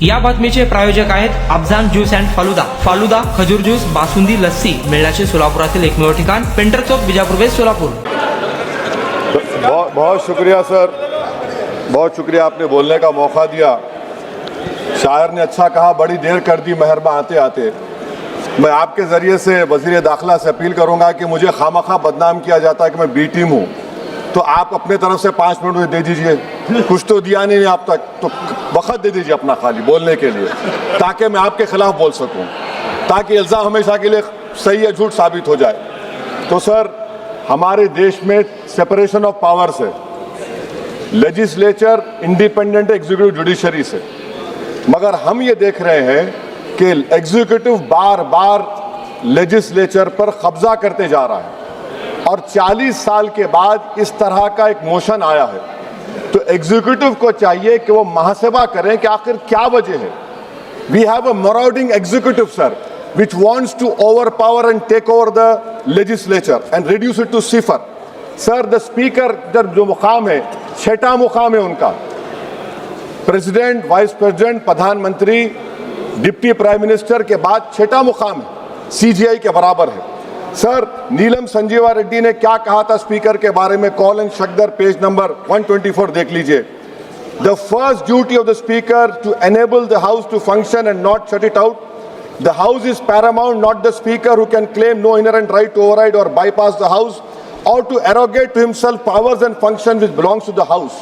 या बातमीचे प्रायोजक आहेत अफजान ज्यूस अँड फालुदा। फालुदा, खजूर ज्यूस, बासुंदी, लस्सी मिळण्याचे सोलापुरातील एकमेव ठिकाण, पेंटर चौक, बीजापुर वेस्ट, सोलापुर। बहुत शुक्रिया सर, बहुत शुक्रिया, आपने बोलने का मौका दिया। शायर ने अच्छा कहा, बड़ी देर कर दी मेहरबा आते आते। मैं आपके ज़रिए से वज़ीर दाखिला से अपील करूंगा कि मुझे खामखा बदनाम किया जाता है कि मैं बी टीम हूँ, तो आप अपने तरफ से 5 मिनट मुझे दे दीजिए। कुछ तो दिया नहीं आप तक, तो वक्त दे दीजिए अपना खाली बोलने के लिए, ताकि मैं आपके खिलाफ बोल सकूं, ताकि इल्ज़ाम हमेशा के लिए सही या झूठ साबित हो जाए। तो सर, हमारे देश में सेपरेशन ऑफ पावर्स है, लेजिस्लेचर इंडिपेंडेंट एग्जीक्यूटिव जुडिशरी से, मगर हम ये देख रहे हैं कि एग्जीक्यूटिव बार बार लेजिस्लेचर पर कब्जा करते जा रहा है, और 40 साल के बाद इस तरह का एक मोशन आया है। तो एग्जीक्यूटिव को चाहिए कि वो मुहासबा करें कि आखिर क्या वजह है। We have a marauding executive sir, which wants to overpower and take over the legislature and reduce it to cipher. Sir, the speaker जो मुकाम है, 6वां मुकाम है उनका, प्रेसिडेंट, वाइस प्रेसिडेंट, प्रधानमंत्री, डिप्टी प्राइम मिनिस्टर के बाद 6वां मुकाम है, CGI के बराबर है। सर, नीलम संजीवा रेड्डी ने क्या कहा था स्पीकर के बारे में, Kaul and Shakdher page number 124 देख लीजिए। The first duty of the speaker to enable the house to function and not shut it out. The house is paramount, not the speaker who can claim no inherent right to override or bypass the house or to arrogate to himself powers and functions which belongs to the house.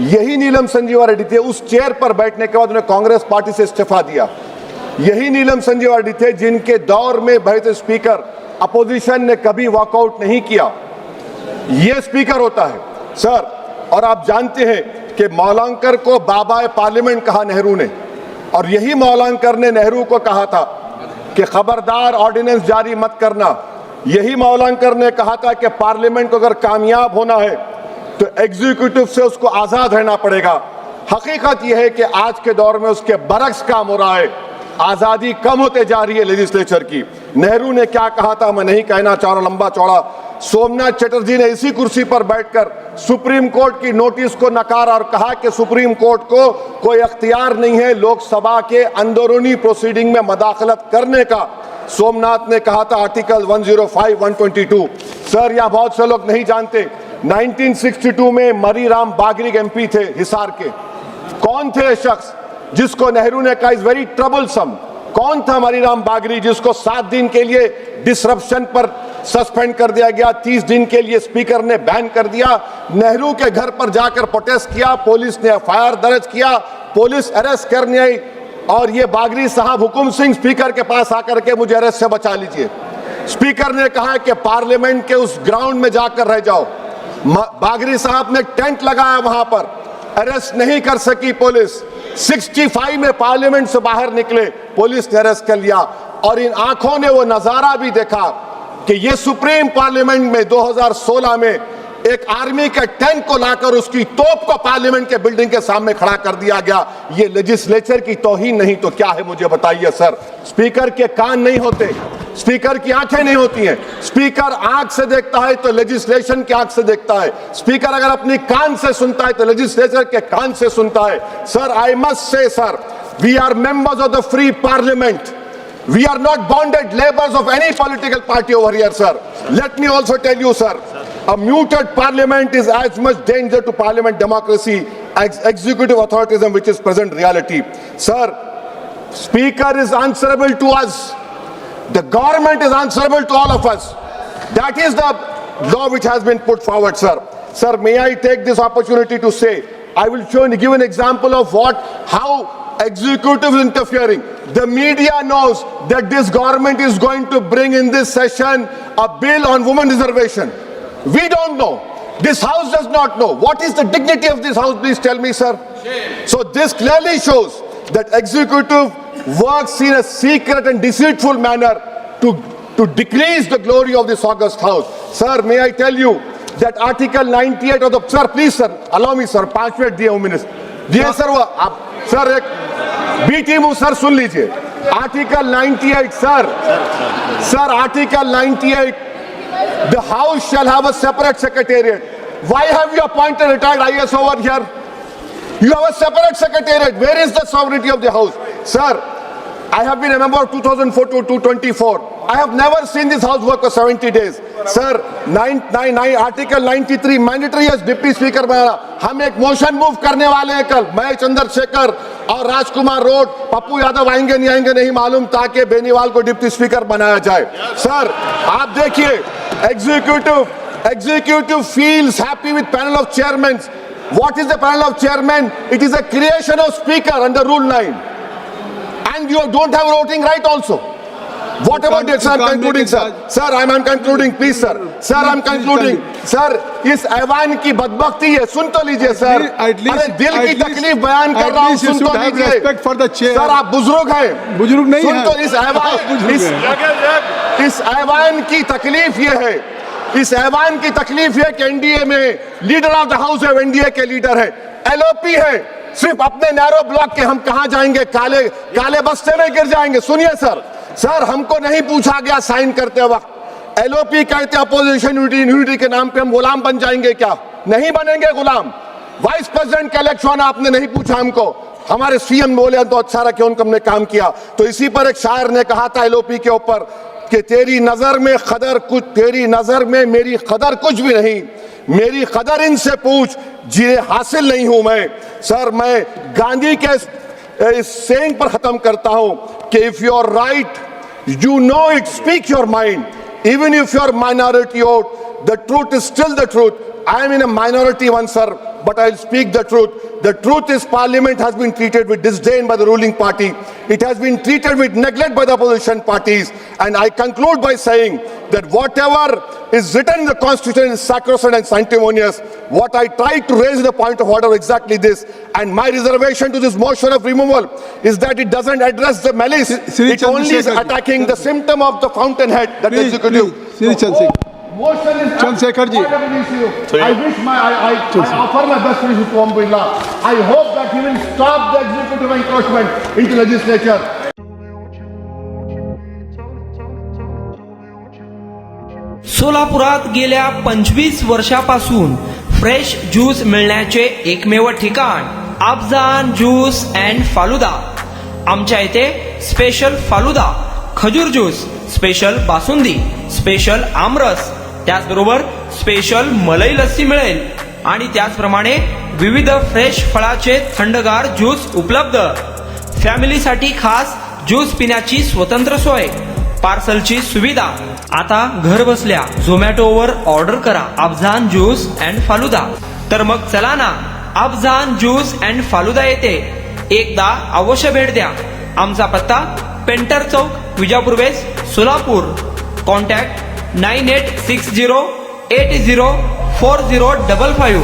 यही नीलम संजीवा रेड्डी थे, उस chair पर बैठने के बाद उन्हें Congress party से इस्तीफा दिया। यही नीलम संजीवा रेड्डी थे जिनके दौर में बैठे स्पीकर अपोजिशन ने कभी वॉकआउट नहीं किया। यह स्पीकर होता है सर। और आप जानते हैं कि मौलांकर को बाबा पार्लियामेंट कहा नेहरू ने, और यही मौलांकर ने नेहरू को कहा था कि खबरदार ऑर्डिनेंस जारी मत करना। यही मौलांकर ने कहा था कि पार्लियामेंट को अगर कामयाब होना है तो एग्जीक्यूटिव से उसको आज़ाद रहना पड़ेगा। हकीकत यह है कि आज के दौर में उसके बरक्स काम हो रहा है, आज़ादी कम होते जा रही है लेजिस्लेचर की। नेहरू ने क्या कहा था मैं नहीं कहना चाह रहा लंबा चौड़ा। सोमनाथ चटर्जी ने इसी कुर्सी पर बैठकर सुप्रीम कोर्ट की नोटिस को नकारा और कहा कि सुप्रीम कोर्ट को कोई अख्तियार नहीं है लोकसभा के अंदरूनी प्रोसीडिंग में मदाखलत करने का। सोमनाथ ने कहा था आर्टिकल 105, 122। सर, यह बहुत से लोग नहीं जानते, 1962 में मरीराम बागरी MP थे हिसार के। कौन थे शख्स जिसको नेहरू ने कहा इज वेरी ट्रबलसम? कौन था मरीराम बागरी जिसको 7 दिन के लिए डिसरप्शन पर सस्पेंड कर दिया गया, 30 दिन के लिए स्पीकर ने बैन कर दिया। नेहरू के घर पर जाकर प्रोटेस्ट किया, पुलिस ने FIR दर्ज किया, पुलिस अरेस्ट करने आई, और ये बागरी साहब हुकुम सिंह स्पीकर के पास आकर के मुझे अरेस्ट से बचा लीजिए। स्पीकर ने कहा कि पार्लियामेंट के उस ग्राउंड में जाकर रह जाओ। बागरी साहब ने टेंट लगाया वहां पर, अरेस्ट नहीं कर सकी पुलिस। 65 में पार्लियामेंट से बाहर निकले, पुलिस ने अरेस्ट कर लिया। और इन आंखों ने वो नजारा भी देखा कि ये सुप्रीम पार्लियामेंट में 2016 में एक आर्मी के टैंक को लाकर उसकी तोप को पार्लियामेंट के बिल्डिंग के सामने खड़ा कर दिया गया। ये लेजिस्लेचर की तौहीन नहीं तो क्या है मुझे बताइए सर। स्पीकर के कान नहीं होते, स्पीकर की आंखें नहीं होती हैं। स्पीकर आंख से देखता है तो लेजिस्लेशन की आंख से देखता है। स्पीकर अगर अपनी कान से सुनता है तो लेजिस्लेचर के कान से सुनता है। Sir, I must say sir, we are members of the free parliament. We are not bonded laborers of any political party over here, sir. Let me also tell you, sir, a muted parliament is as much danger to parliament democracy as executive authoritarianism, which is present reality. Sir, speaker is answerable to us. The government is answerable to all of us. That is the law which has been put forward, sir. Sir, may I take this opportunity to say, I will give an example of how executive is interfering. The media knows that this government is going to bring in this session a bill on women reservation. We don't know. This house does not know. What is the dignity of this house? Please tell me, sir. So this clearly shows that executive works in a secret and deceitful manner to decrease the glory of this august house. Sir, may I tell you that article 98 of the, sir, please sir, allow me sir, 5 minute दिए हूं minister दिए sir. वो आप sir एक B team हूं sir, सुन लीजिए article 98 sir article 98, the house shall have a separate secretariat. Why have you appointed retired IAS over here? You have a separate secretariat. Where is the sovereignty of the house? Sir, I have been a member of 2004 to 2024. I have never seen this house work for 70 days. Sir, Article 93 mandatory as deputy speaker बनाना. हम एक motion move करने वाले हैं कल. मैं चंद्रशेखर और राजकुमार road, Pappu Yadav आएंगे नहीं मालूम, ताकि बेनीवाल को डिप्टी स्पीकर बनाया जाए. सर, आप देखिए, executive feels happy with panel of chairmen. What is the panel of chairmen? It is a creation of speaker under Rule 9. And you don't have voting right also. What about this? I'm concluding, sir. Sir, I'm concluding, please, sir. Sir, I'm concluding. Sir, इस ऐवान की बदबख्ती है, सुन तो लीजिए, sir. अरे दिल की तकलीफ बयान कर रहा हूँ, सुन तो लीजिए. सर, आप बुजुर्ग हैं. बुजुर्ग नहीं सुन हैं. तो इस ऐवान की तकलीफ ये है. इस ऐवान की तकलीफ है कि एनडीए में लीडर ऑफ द हाउस है, एनडीए के लीडर है, एलओपी है. सिर्फ अपने नैरो ब्लॉक के हम कहां जाएंगे? काले बस्ते में गिर जाएंगे. सुनिए सर, हमको नहीं पूछा गया साइन करते वक्त. एलओपी कहते अपोजिशन यूनिटी के नाम पे हम गुलाम बन जाएंगे क्या? नहीं बनेंगे गुलाम. वाइस प्रेसिडेंट का इलेक्शन आपने नहीं पूछा हमको. हमारे सीएम बोले तो अच्छा रखे, उनको हमने काम किया. तो इसी पर एक शायर ने कहा था एलओपी के ऊपर कि तेरी नजर में मेरी कदर कुछ भी नहीं, मेरी कदर इनसे पूछ जिन्हें हासिल नहीं हूं मैं. सर, मैं गांधी के इस सेइंग पर खत्म करता हूं कि if you are right, you know it, speak your mind. Even if you are minority vote, the truth is still the truth. I am in a minority one, sir, but I'll speak the truth. The truth is Parliament has been treated with disdain by the ruling party. It has been treated with neglect by the opposition parties. And I conclude by saying that whatever is written in the Constitution is sacrosanct and sanctimonious. What I tried to raise the point of order exactly this. And my reservation to this motion of removal is that it doesn't address the malice. It only is attacking the symptom of the fountainhead, that executive. Chandrashekhar ji, I offer my best wishes to Om Birla. I hope that he will stop the executive encroachment into legislature. सोलापुरात गेल्या 25 वर्षापासून fresh juice मिळण्याचे एकमेव ठिकाण Afzan juice and falooda. आमच्या इथे special falooda, खजूर juice, special basundi, special आमरस, त्याचबरोबर स्पेशल मलाई लस्सी मिळेल. आणि त्याचप्रमाणे विविध फ्रेश फळाचे थंडगार ज्यूस उपलब्ध. फॅमिलीसाठी खास ज्यूस पिण्याची स्वतंत्र सोय, पार्सलची सुविधा. आता घर बसल्या झोमॅटोवर ऑर्डर करा अफजान ज्यूस अँड फालुदा. तर मग चला ना, अफजान ज्यूस अँड फालुदा येते एकदा अवश्य भेट द्या. आमचा पत्ता पेंटर चौक, विजापूर वेस्ट, सोलापूर. कॉन्टॅक्ट 9860804055.